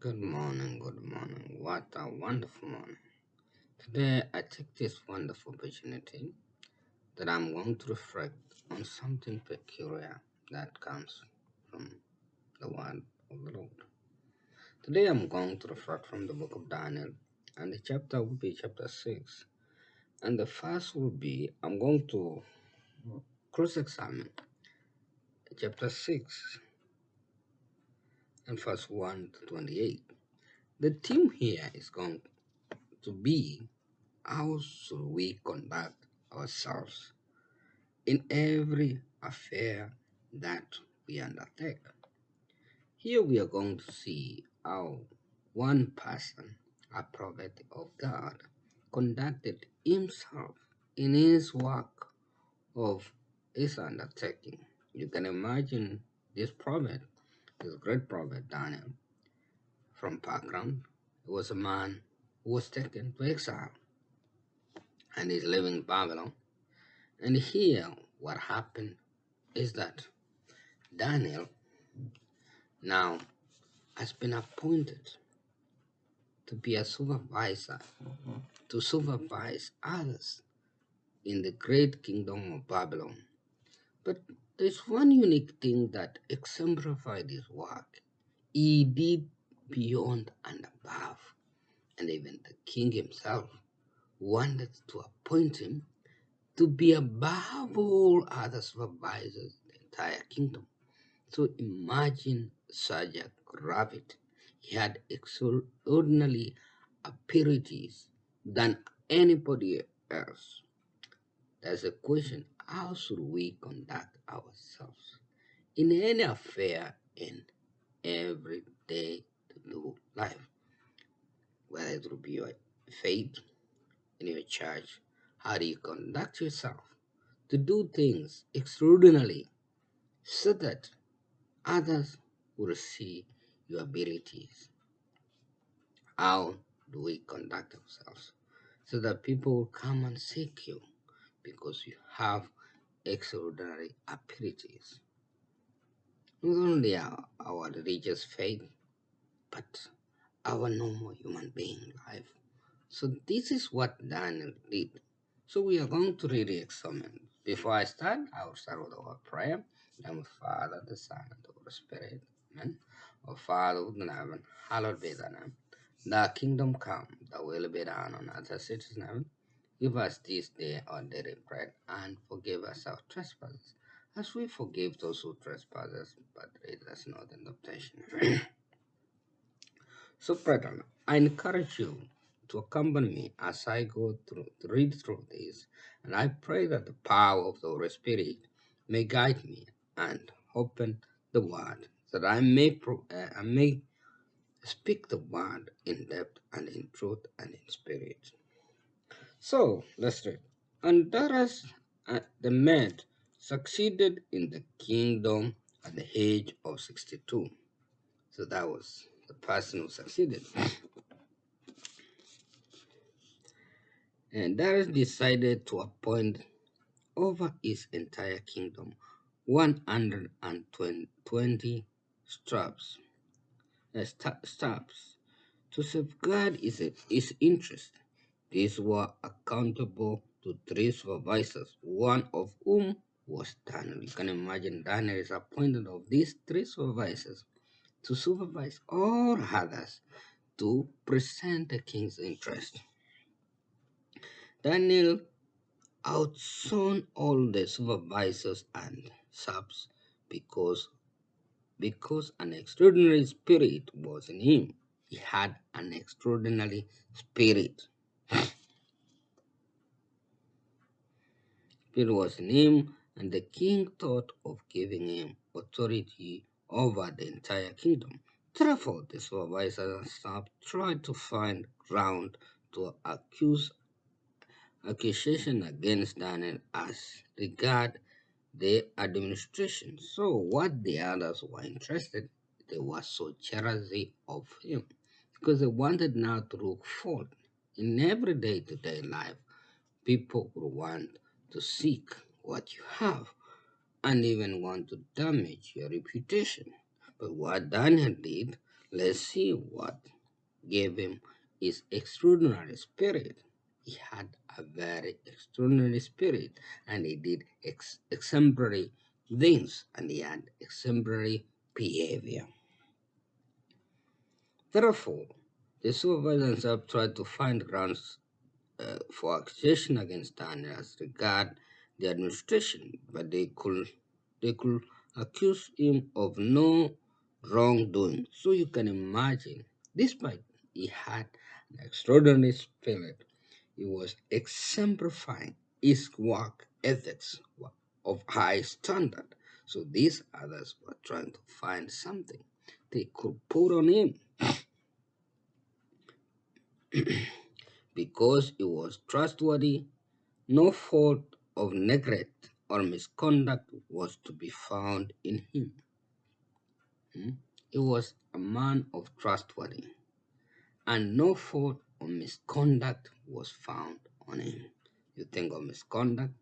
Good morning, good morning. What a wonderful morning. Today, I take this wonderful opportunity that I'm going to reflect on something peculiar that comes from the word of the Lord. Today, I'm going to reflect from the book of Daniel, and the chapter will be chapter 6. And the first will be I'm going to cross examine chapter 6 and verse 1 to 28. The theme here is going to be how should we conduct ourselves in every affair that we undertake? Here we are going to see how one person, a prophet of God, conducted himself in his work of his undertaking. You can imagine this prophet, this great prophet Daniel, from background. He was a man who was taken to exile and is living in Babylon. And here, what happened is that Daniel now has been appointed to be a supervisor, to supervise others in the great kingdom of Babylon. But there's one unique thing that exemplified his work. He did beyond and above, and even the king himself wanted to appoint him to be above all other supervisors in the entire kingdom. So imagine such a gravity. He had extraordinary abilities than anybody else. There's a question, how should we conduct ourselves in any affair in everyday to do life? Whether it will be your faith in your church, how do you conduct yourself to do things extraordinarily so that others will see your abilities? How do we conduct ourselves so that people will come and seek you because you have extraordinary abilities? Not only our religious faith, but our normal human being life. So this is what Daniel did. So we are going to really examine. Before I start, I will start with our prayer. In the name of the Father, the Son, and the Holy Spirit. Amen. Our Father who art in heaven, hallowed be thy name. Thy kingdom come, thy will be done on earth as it is in heaven. Give us this day our daily bread, and forgive us our trespasses, as we forgive those who trespass us, but lead us not into temptation. So, brethren, I encourage you to accompany me as I go through to read through this, and I pray that the power of the Holy Spirit may guide me and open the Word, so that I may speak the Word in depth and in truth and in spirit. So let's read. And Darius the Mede succeeded in the kingdom at the age of 62. So that was the person who succeeded. And Darius decided to appoint over his entire kingdom 120 straps, staffs to safeguard his interest. These were accountable to three supervisors, one of whom was Daniel. You can imagine Daniel is appointed of these three supervisors to supervise all others to present the king's interest. Daniel outshone all the supervisors and subs because an extraordinary spirit was in him. He had an extraordinary spirit. Spirit was in him, and the king thought of giving him authority over the entire kingdom. Therefore, the supervisors and staff tried to find ground to accusation against Daniel as regard the administration. So what the others were interested, they were so jealousy of him because they wanted now to look fault. In every day-to-day life, people will want to seek what you have and even want to damage your reputation. But what Daniel did, Let's see what gave him his extraordinary spirit. He had a very extraordinary spirit, and he did exemplary things, and he had exemplary behavior. Therefore, the supervisors have tried to find grounds for accusation against Daniel as regard the administration, but they could accuse him of no wrongdoing. So you can imagine, despite he had an extraordinary spirit, he was exemplifying his work ethics of high standard. So these others were trying to find something they could put on him because he was trustworthy. No fault of neglect or misconduct was to be found in him. Hmm? He was a man of trustworthy, and no fault or misconduct was found on him. You think of misconduct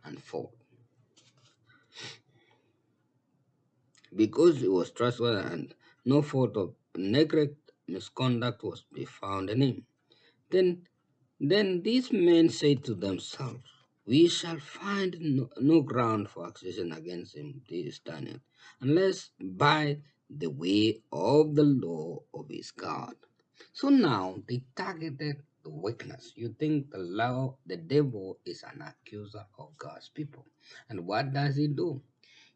and fault. Because he was trustworthy and no fault of neglect, misconduct was to be found in him. Then, then these men said to themselves, we shall find no ground for accusation against him, this Daniel, unless by the way of the law of his God. So now they targeted the weakness. You think the devil is an accuser of God's people. And what does he do?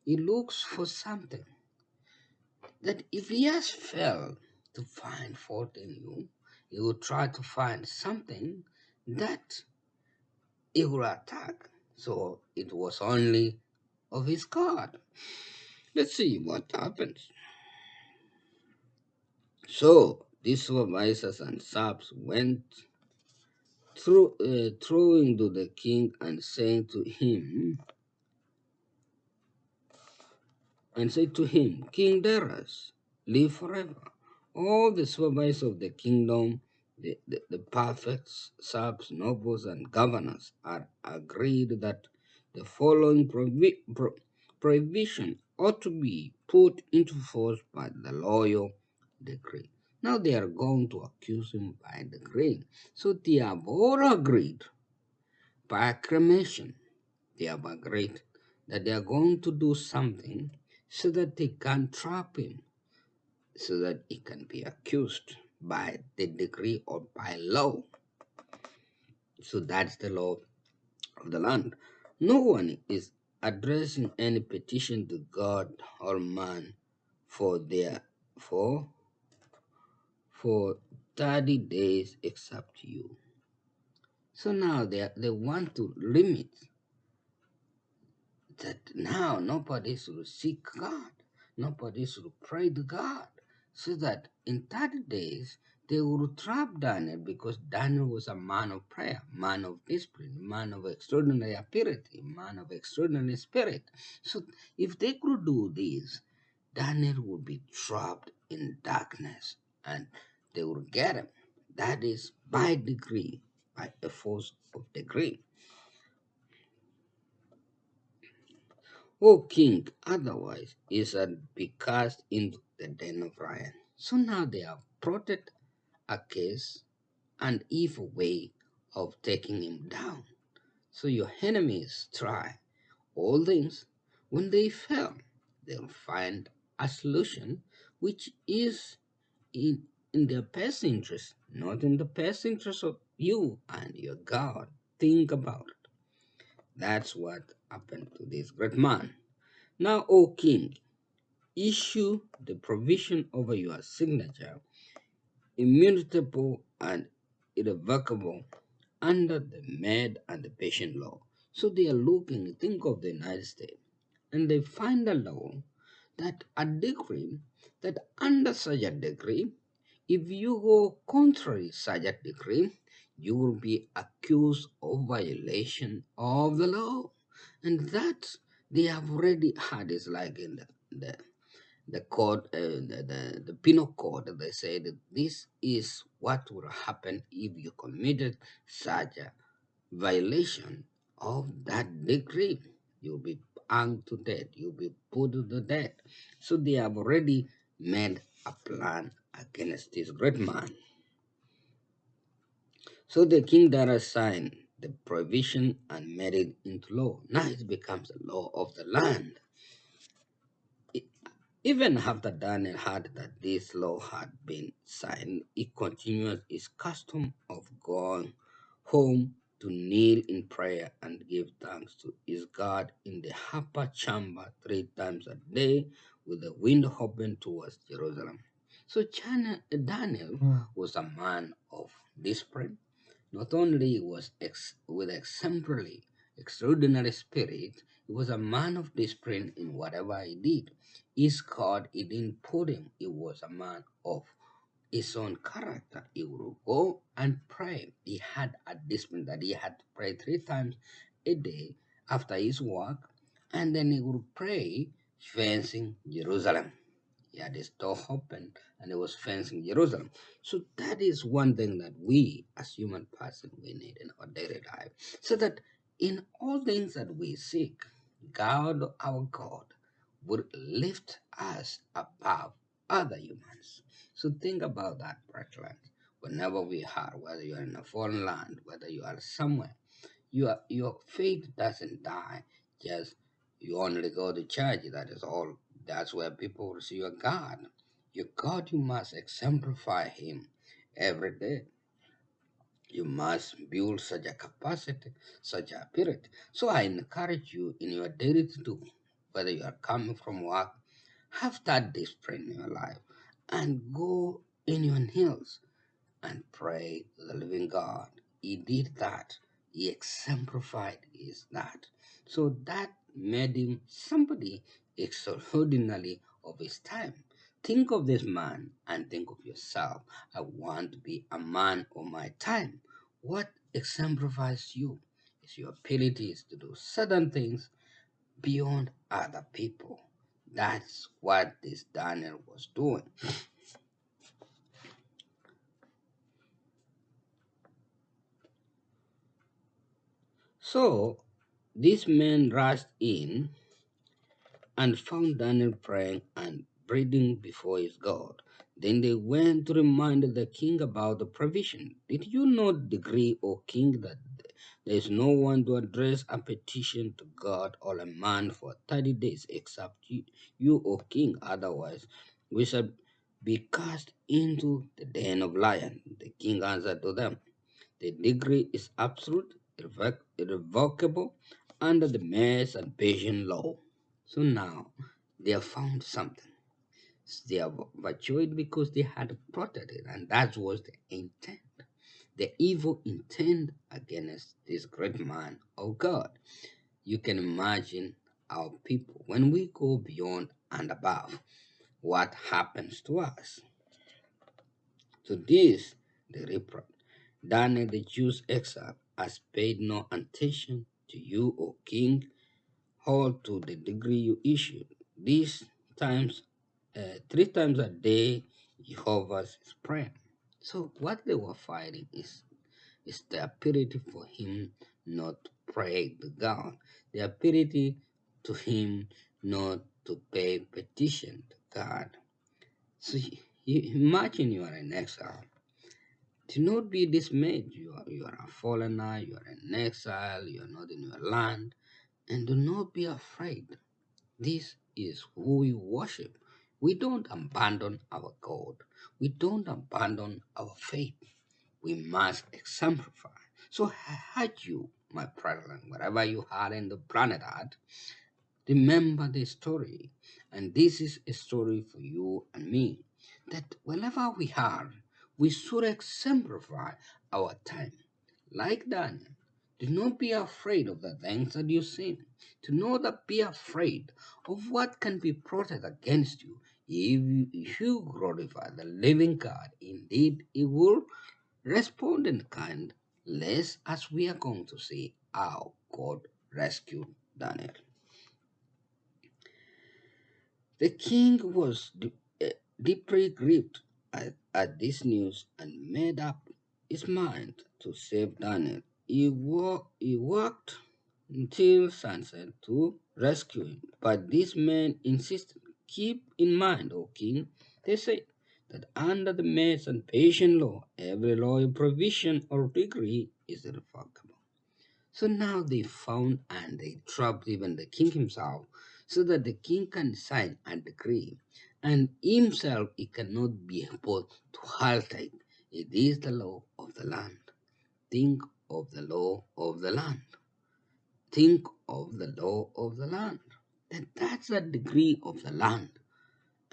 He looks for something that if he has failed to find fault in you, he will try to find something that he will attack. So it was only of his God. Let's see what happens. So these supervisors and saps went throwing to the king and saying to him, and said to him, King Darius, live forever. All the supervisors of the kingdom, the prefects, subs, nobles, and governors are agreed that the following prohibition ought to be put into force by the loyal decree. Now they are going to accuse him by decree. So they have all agreed by acclamation. They have agreed that they are going to do something so that they can trap him, so that he can be accused by the decree or by law. So that's the law of the land. No one is addressing any petition to God or man for their for for 30 days except you. So now they want to limit that now nobody should seek God, nobody should pray to God, so that in 30 days they would trap Daniel because Daniel was a man of prayer, man of discipline, man of extraordinary purity, man of extraordinary spirit. So if they could do this, Daniel would be trapped in darkness and they would get him. That is by degree, by a force of degree. O king, otherwise he shall be cast into the den of Ryan. So now they have plotted a case and evil way of taking him down. So your enemies try all things. When they fail, they'll find a solution which is in their best interest, not in the best interest of you and your God. Think about it. That's what happened to this great man. Now, O king, issue the provision over your signature, immutable and irrevocable, under the mad and the patient law. So they are looking, think of the United States, and they find a law that a decree, that under such a decree, if you go contrary such a decree, you will be accused of violation of the law. And that they have already had is like in the code, the penal code. They say that this is what will happen if you committed such a violation of that decree. You'll be hanged to death. You'll be put to death. So they have already made a plan against this great man. So the king Dara signed the provision and made it into law. Now it becomes the law of the land. E- Even after Daniel heard that this law had been signed, he continued his custom of going home to kneel in prayer and give thanks to his God in the upper chamber 3 times a day with the window open towards Jerusalem. So Daniel was a man of discipline. Not only was with exemplary, extraordinary spirit, he was a man of discipline in whatever he did. His God, he didn't put him. He was a man of his own character. He would go and pray. He had a discipline that he had to pray 3 times a day after his work, and then he would pray facing Jerusalem. He had his door open and he was fencing Jerusalem. So that is one thing that we as human person we need in our daily life. So that in all things that we seek, God our God would lift us above other humans. So think about that, brethren. Whenever we are, whether you are in a foreign land, whether you are somewhere, your faith doesn't die. Just you only go to church. That is all. That's where people will see your God. Your God, you must exemplify Him every day. You must build such a capacity, such a spirit. So I encourage you in your daily to do, whether you are coming from work, have that discipline in your life and go in your heels and pray to the living God. He did that. He exemplified his that. So that made him somebody extraordinarily of his time. Think of this man and think of yourself. I want to be a man of my time. What exemplifies you is your abilities to do certain things beyond other people. That's what this Daniel was doing. So this man rushed in and found Daniel praying and breathing before his God. Then they went to remind the king about the provision. Did you not decree, O king, that there is no one to address a petition to God or a man for 30 days except you, O king? Otherwise, we shall be cast into the den of lions. The king answered to them, the decree is absolute, irrevocable under the Mass and Persian law. So now they have found something. They have virtued because they had plotted it, and that was the intent. The evil intent against this great man of God. You can imagine our people when we go beyond and above, what happens to us. To this, the report. Daniel the Jews exile has paid no attention to you, O king, or to the degree you issued. These times, 3 times a day, Jehovah's prayer. So what they were fighting is the ability for him not to pray to God, the ability to him not to pay petition to God. So you imagine you are in exile. Do not be dismayed. You are a foreigner, you are in exile, you are not in your land, and do not be afraid. This is who we worship. We don't abandon our God. We don't abandon our faith. We must exemplify. So I urge you, my brethren, wherever you are in the planet Earth, remember the story. And this is a story for you and me. That wherever we are, we should exemplify our time. Like Daniel, do not be afraid of the things that you see. Do not be afraid of what can be plotted against you. If you glorify the living God, indeed He will respond in kind, less as we are going to see how God rescued Daniel. The king was deeply grieved at this news and made up his mind to save Daniel. He worked until sunset to rescue him, but this man insisted. Keep in mind, O king, they said, that under the mass and patient law, every law, provision, or decree is irrevocable. So now they found and they trapped even the king himself, so that the king can sign a decree, and himself he cannot be able to halt it. It is the law of the land. Think of the law of the land. Think of the law of the land. That's the decree of the land.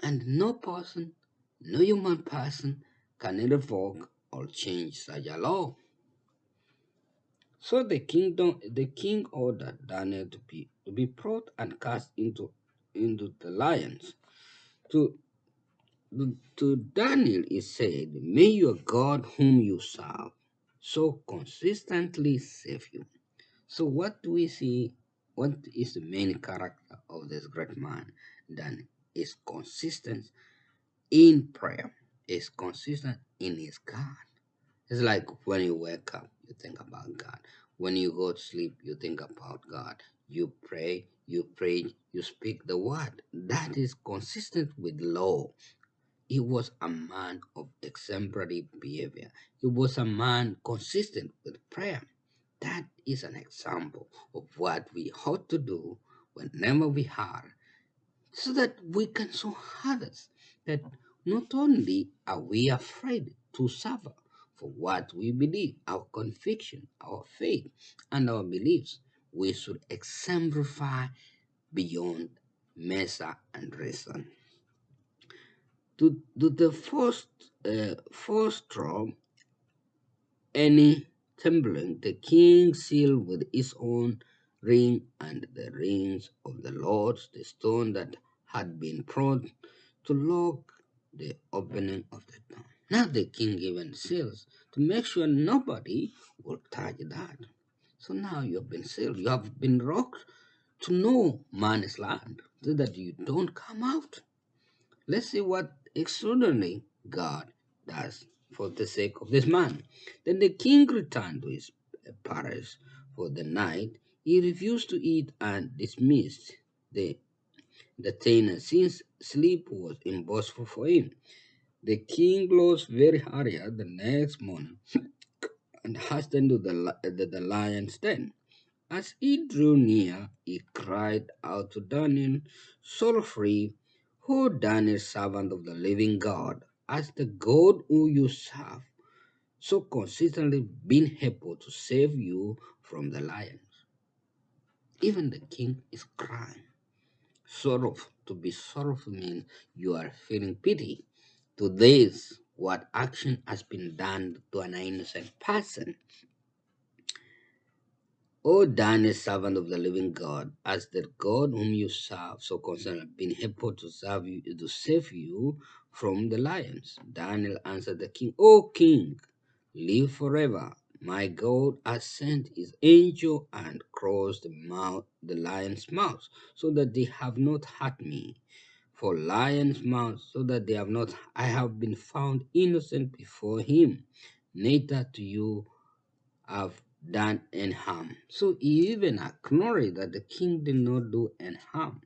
And no person, no human person can revoke or change such a law. So the king ordered Daniel to be brought and cast into the lions. To to Daniel it said, "May your God whom you serve so consistently save you." So what do we see? What is the main character of this great man? Daniel is consistent in prayer, is consistent in his God. It's like when you wake up, you think about God. When you go to sleep, you think about God. You pray, you pray, you speak the word. That is consistent with law. He was a man of exemplary behavior. He was a man consistent with prayer. That is an example of what we ought to do whenever we are, so that we can show others that not only are we afraid to suffer for what we believe, our conviction, our faith, and our beliefs, we should exemplify beyond measure and reason. To the first straw, any trembling, the king sealed with his own ring and the rings of the lords the stone that had been brought to lock the opening of the tomb. Now the king given seals to make sure nobody will touch that. So now you have been sealed. You have been locked to no man's land, so that you don't come out. Let's see what extraordinary God does for the sake of this man. Then the king returned to his palace for the night. He refused to eat and dismissed the detainer, since sleep was impossible for him. The king rose very early the next morning and hastened to the lion's den. As he drew near, he cried out to Daniel, sorrowfully, "O Daniel, servant of the living God, has the God who you serve so consistently been able to save you from the lions?" Even the king is crying. Sorrow, to be sorrowful means you are feeling pity to this, what action has been done to an innocent person. O Daniel, servant of the living God, as the God whom you serve so constantly been able to save you from the lions. Daniel answered the king, "O king, live forever. My God has sent his angel and closed the lion's mouth, so that they have not hurt me. For lion's mouth, so that they have not I have been found innocent before him. Neither to you have done any harm." So he even acknowledged that the king did not do any harm.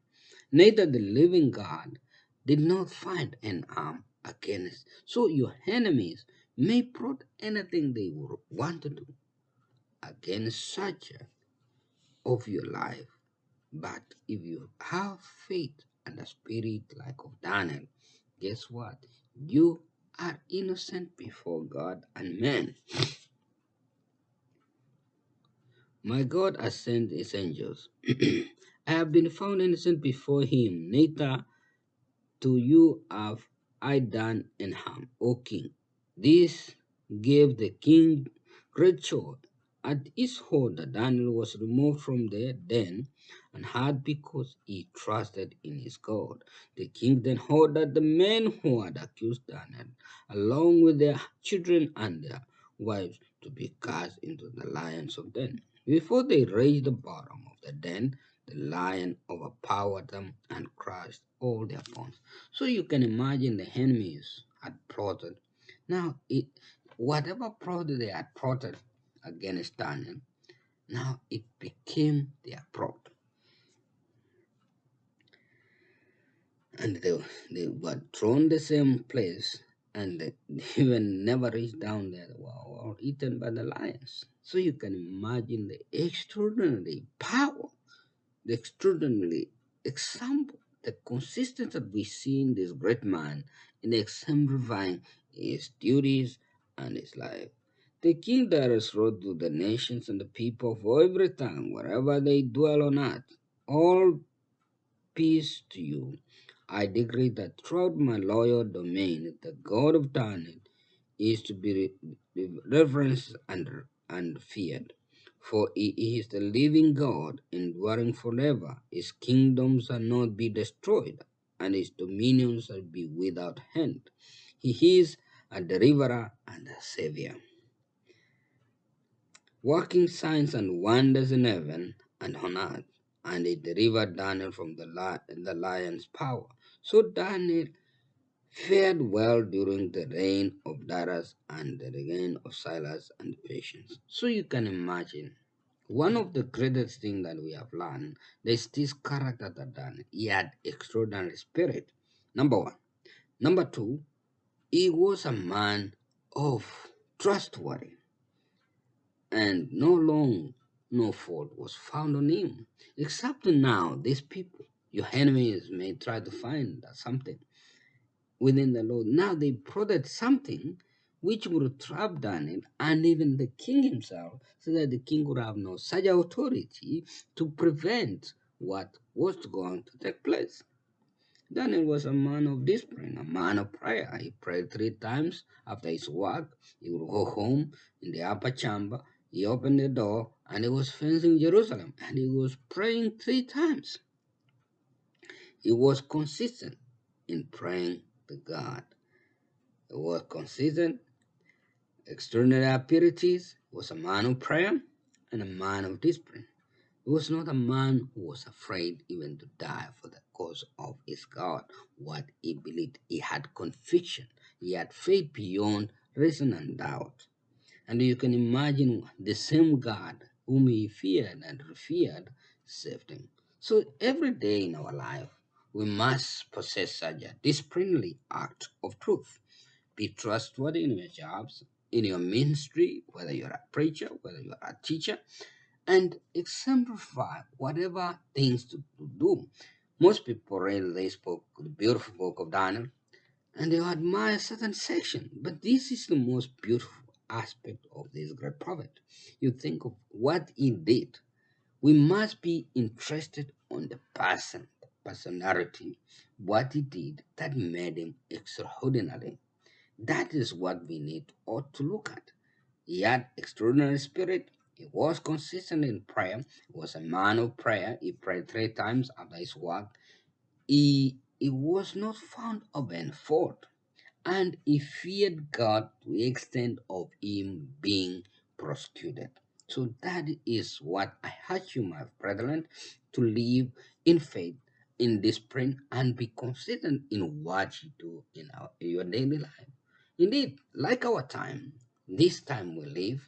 Neither the living God did not find any harm against. So your enemies may plot anything they would want to do against such of your life. But if you have faith and a spirit like of Daniel, guess what? You are innocent before God and men. My God has sent his angels. I have been found innocent before him, neither to you have I done any harm, O king. This gave the king great joy. At his order, Daniel was removed from the den and had because he trusted in his God. The king then ordered the men who had accused Daniel, along with their children and their wives, to be cast into the lions of den. Before they reached the bottom of the den, the lion overpowered them and crushed all their bones. So you can imagine the enemies had plotted. Now, whatever plot they had plotted against Daniel, now it became their plot. And they were thrown the same place and they even never reached down there or eaten by the lions. So you can imagine the extraordinary power, the extraordinary example, the consistency that we see in this great man in exemplifying his duties and his life. The king Darius wrote to the nations and the people for every time, wherever they dwell on earth, all peace to you. I decree that throughout my loyal domain, the God of Daniel is to be reverenced and feared. For he is the living God, enduring forever. His kingdom shall not be destroyed, and his dominion shall be without end. He is a deliverer and a savior, working signs and wonders in heaven and on earth. And he delivered Daniel from the lion's power. So Daniel fared well during the reign of Darius and the reign of Silas and Patience. So you can imagine one of the greatest things that we have learned is this character that Daniel. He had extraordinary spirit. Number one. Number two, he was a man of trustworthy, and no fault was found on him. Except now, these people, your enemies may try to find something within the law. Now they prodded something which would trap Daniel and even the king himself, so that the king would have no such authority to prevent what was going to take place. Daniel was a man of discipline, a man of prayer. He prayed 3 times after his work. He would go home in the upper chamber. He opened the door and he was facing Jerusalem and he was praying 3 times. He was consistent in praying to God. He was consistent, extraordinary abilities, was a man of prayer and a man of discipline. He was not a man who was afraid even to die for the cause of his God, what he believed. He had conviction. He had faith beyond reason and doubt. And you can imagine the same God whom he feared and revered saved him. So every day in our life, we must possess such a disciplinary act of truth. Be trustworthy in your jobs, in your ministry, whether you're a preacher, whether you're a teacher, and exemplify whatever things to do. Most people read this book, the beautiful book of Daniel, and they admire certain section. But this is the most beautiful aspect of this great prophet. You think of what he did. We must be interested on the person, the personality, what he did that made him extraordinary. That is what we need ought to look at. He had extraordinary spirit. He was consistent in prayer. He was a man of prayer. He prayed 3 times after his work. He was not found of any fault, and he feared God to the extent of him being prosecuted. So that is what I urge you, my brethren, to live in faith, in discipline, and be consistent in what you do in your daily life. Indeed, like our time, this time we live,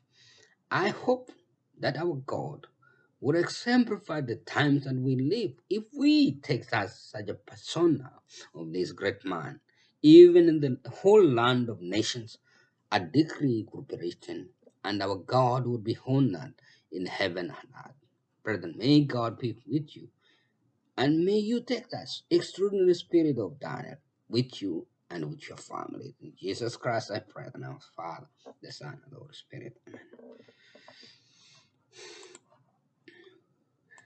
I hope that our God would exemplify the times that we live if we take such a persona of this great man. Even in the whole land of nations, a decree would be written, and our God would be honored in heaven and earth. Brethren, may God be with you, and may you take that extraordinary spirit of Daniel with you and with your family. In Jesus Christ, I pray, and our Father, the Son, and the Holy Spirit. Amen.